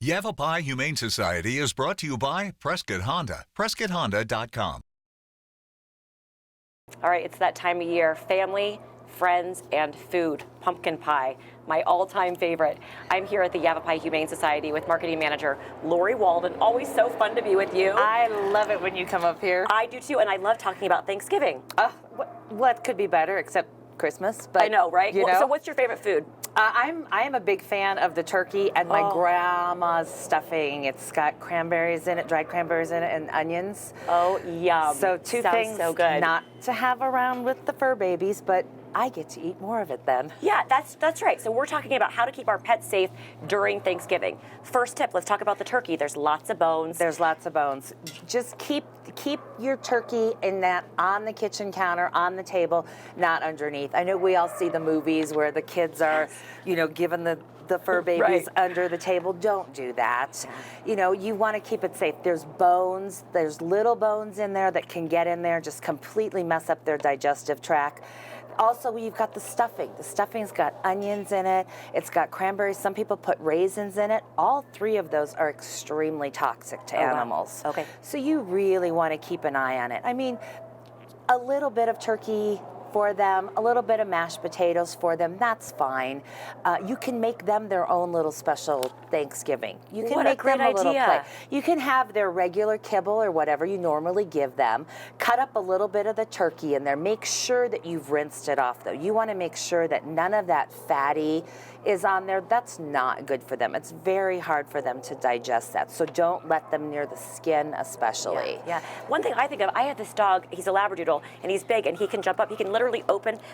Yavapai Humane Society is brought to you by Prescott Honda, PrescottHonda.com. All right, it's that time of year. Family, friends, and food. Pumpkin pie, my all-time favorite. I'm here at the Yavapai Humane Society with Marketing Manager Lori Walden. Always so fun to be with you. I love it when you come up here. I do too, and I love talking about Thanksgiving. What could be better except Christmas? But I know, right? So what's your favorite food? I am a big fan of the turkey and my grandma's stuffing. It's got cranberries in it, dried cranberries in it, and onions. Oh, yum. So two Sounds things so good. not to have around with the fur babies, but I get to eat more of it then. Yeah, that's right. So we're talking about how to keep our pets safe during Thanksgiving. First tip, let's talk about the turkey. There's lots of bones. There's lots of bones. Just keep your turkey in that on the kitchen counter, on the table, not underneath. I know we all see the movies where the kids are, giving the fur babies under the table. Don't do that. You want to keep it safe. There's bones, there's little bones in there that can get in there, just completely mess up their digestive tract. Also, you've got the stuffing. The stuffing's got onions in it. It's got cranberries. Some people put raisins in it. All three of those are extremely toxic to animals. Wow. Okay. So you really want to keep an eye on it. I mean, a little bit of turkey for them, a little bit of mashed potatoes for them, that's fine. You can make them their own little special Thanksgiving. You can make them a little plate. You can have their regular kibble or whatever you normally give them. Cut up a little bit of the turkey in there. Make sure that you've rinsed it off though. You want to make sure that none of that fatty is on there. That's not good for them. It's very hard for them to digest that. So don't let them near the skin especially. Yeah. One thing I think of, I have this dog, he's a Labradoodle, and he's big, and he can jump up. He can literally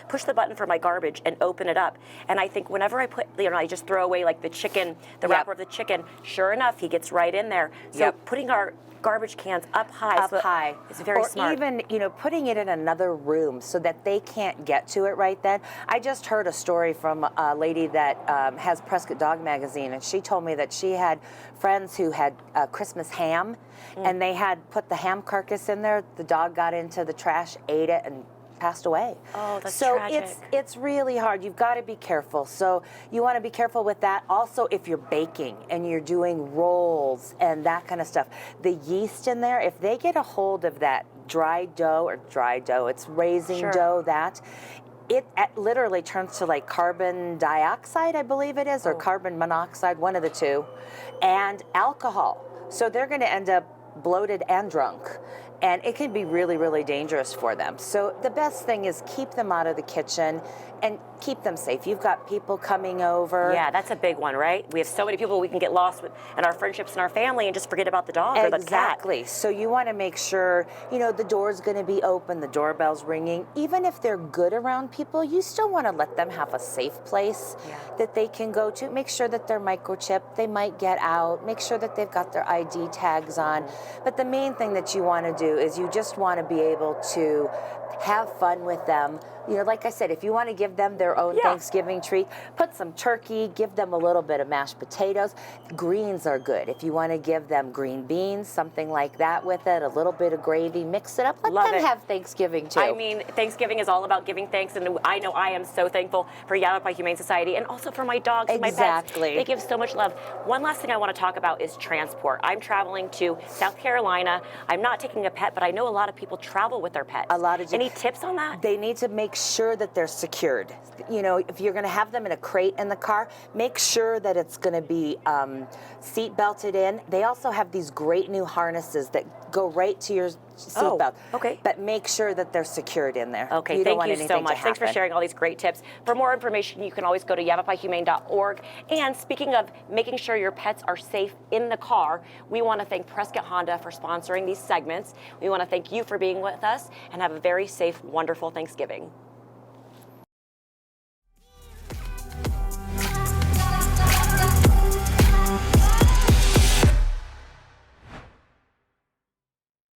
push the button for my garbage and open it up. And I think whenever I put, I just throw away like the chicken, the wrapper of the chicken, sure enough, he gets right in there. So putting our garbage cans up high is very smart. Or even, putting it in another room so that they can't get to it right then. I just heard a story from a lady that has Prescott Dog Magazine, and she told me that she had friends who had Christmas ham, and they had put the ham carcass in there. The dog got into the trash, ate it, and passed away. Oh, that's tragic. So it's really hard. You've got to be careful. So you want to be careful with that. Also, if you're baking and you're doing rolls and that kind of stuff, the yeast in there, if they get a hold of that dry dough, it's raising dough, it literally turns to like carbon dioxide, I believe it is, or carbon monoxide, one of the two, and alcohol. So they're going to end up bloated and drunk. And it can be really, really dangerous for them. So the best thing is keep them out of the kitchen and keep them safe. You've got people coming over. Yeah, that's a big one, right? We have so many people we can get lost with in our friendships and our family and just forget about the dog or the cat. Exactly. So you want to make sure, the door's going to be open, the doorbell's ringing. Even if they're good around people, you still want to let them have a safe place that they can go to. Make sure that they're microchipped. They might get out. Make sure that they've got their ID tags on. But the main thing that you want to do is you just want to be able to have fun with them. Like I said, if you want to give them their own Thanksgiving treat, put some turkey, give them a little bit of mashed potatoes. Greens are good. If you want to give them green beans, something like that with it, a little bit of gravy, mix it up. Let them have Thanksgiving too. I mean, Thanksgiving is all about giving thanks, and I know I am so thankful for Yavapai Humane Society and also for my dogs and my pets. They give so much love. One last thing I want to talk about is transport. I'm traveling to South Carolina. I'm not taking a pet, but I know a lot of people travel with their pets. Any tips on that? They need to make sure that they're secured. If you're going to have them in a crate in the car, make sure that it's going to be seat belted in. They also have these great new harnesses that go right to your seat belt. Okay. But make sure that they're secured in there. Okay, thank you so much. Thanks for sharing all these great tips. For more information, you can always go to yavapaihumane.org. And speaking of making sure your pets are safe in the car, we want to thank Prescott Honda for sponsoring these segments. We want to thank you for being with us, and have a very safe, wonderful Thanksgiving.